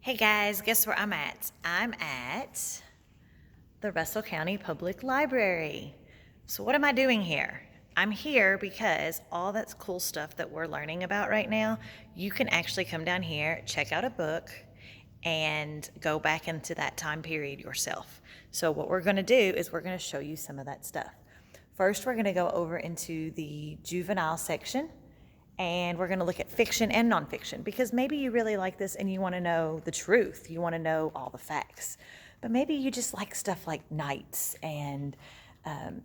Hey guys, guess where I'm at? I'm at the Russell County Public Library. So what am I doing here? I'm here because all that cool stuff that we're learning about right now, you can actually come down here, check out a book, and go back into that time period yourself. So what we're gonna do is we're gonna show you some of that stuff. First, we're gonna go over into the juvenile section, and we're going to look at fiction and nonfiction because maybe you really like this and you want to know the truth. You want to know all the facts. But maybe you just like stuff like knights and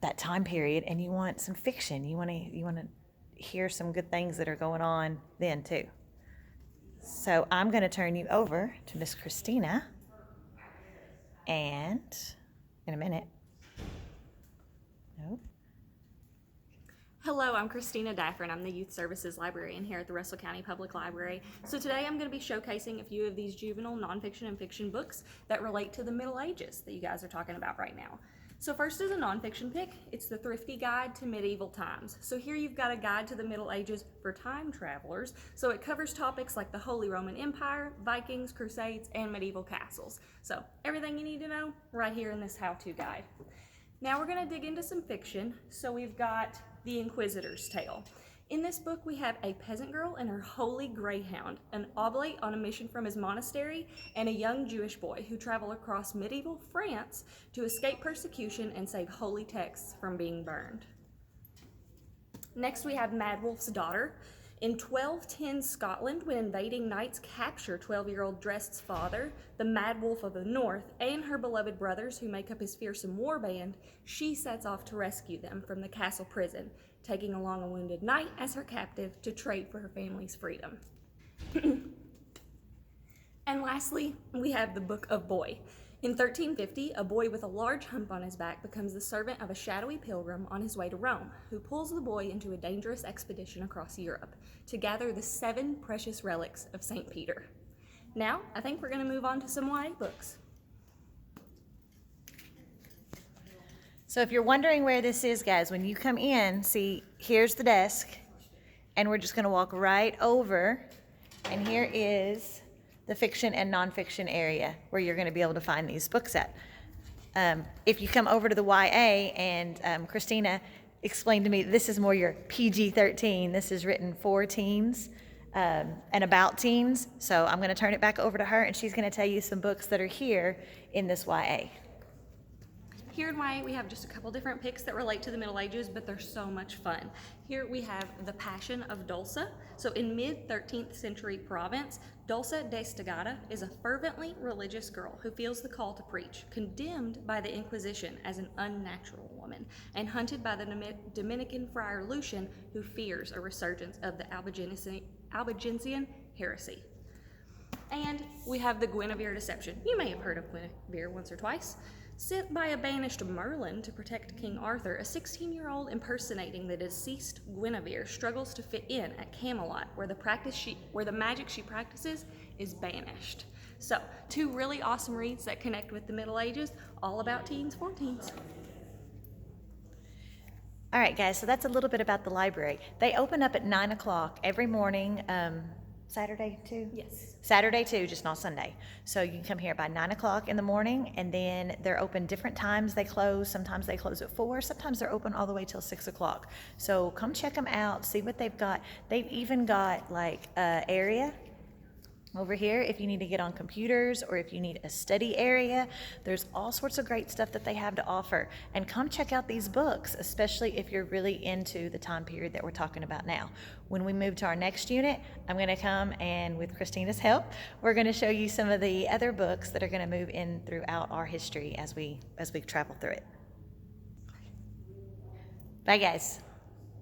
that time period, and you want some fiction. You want to hear some good things that are going on then too. So I'm going to turn you over to Miss Christina, and in a minute. Nope. Hello, I'm Christina Daffern. I'm the Youth Services Librarian here at the Russell County Public Library. So today I'm going to be showcasing a few of these juvenile nonfiction and fiction books that relate to the Middle Ages that you guys are talking about right now. So first is a nonfiction pick. It's The Thrifty Guide to Medieval Times. So here you've got a guide to the Middle Ages for time travelers. So it covers topics like the Holy Roman Empire, Vikings, Crusades, and medieval castles. So everything you need to know right here in this how-to guide. Now we're going to dig into some fiction. So we've got The Inquisitor's Tale. In this book, we have a peasant girl and her holy greyhound, an oblate on a mission from his monastery, and a young Jewish boy who travel across medieval France to escape persecution and save holy texts from being burned. Next, we have Mad Wolf's Daughter. In 1210 Scotland, when invading knights capture 12-year-old Drest's father, the Mad Wolf of the North, and her beloved brothers who make up his fearsome war band, she sets off to rescue them from the castle prison, taking along a wounded knight as her captive to trade for her family's freedom. And lastly, we have the Book of Boy. In 1350, a boy with a large hump on his back becomes the servant of a shadowy pilgrim on his way to Rome, who pulls the boy into a dangerous expedition across Europe to gather the 7 precious relics of St. Peter. Now, I think we're going to move on to some YA books. So if you're wondering where this is, guys, when you come in, see, here's the desk, and we're just going to walk right over, and here is the fiction and nonfiction area where you're going to be able to find these books at. If you come over to the YA, and Christina explained to me, this is more your PG-13. This is written for teens and about teens. So I'm going to turn it back over to her, and she's going to tell you some books that are here in this YA. Here in YA, we have just a couple different picks that relate to the Middle Ages, but they're so much fun. Here we have The Passion of Dulce. So in mid-13th century Provence, Dulce d'Estagada is a fervently religious girl who feels the call to preach, condemned by the Inquisition as an unnatural woman, and hunted by the Dominican friar Lucian, who fears a resurgence of the Albigensian heresy. And we have The Guinevere Deception. You may have heard of Guinevere once or twice. Sent by a banished Merlin to protect King Arthur, a 16-year-old impersonating the deceased Guinevere struggles to fit in at Camelot, where the magic she practices is banished. So, 2 really awesome reads that connect with the Middle Ages, all about teens for teens. All right, guys, so that's a little bit about the library. They open up at 9 o'clock every morning, Saturday too? Yes. Saturday too, just not Sunday. So you can come here by 9 o'clock in the morning, and then they're open different times. They close. Sometimes they close at 4. Sometimes they're open all the way till 6 o'clock. So come check them out, see what they've got. They've even got like an area over here if you need to get on computers or if you need a study area. There's all sorts of great stuff that they have to offer. And come check out these books, especially if you're really into the time period that we're talking about now. When we move to our next unit, I'm going to come, and with Christina's help, we're going to show you some of the other books that are going to move in throughout our history as we travel through it. Bye, guys.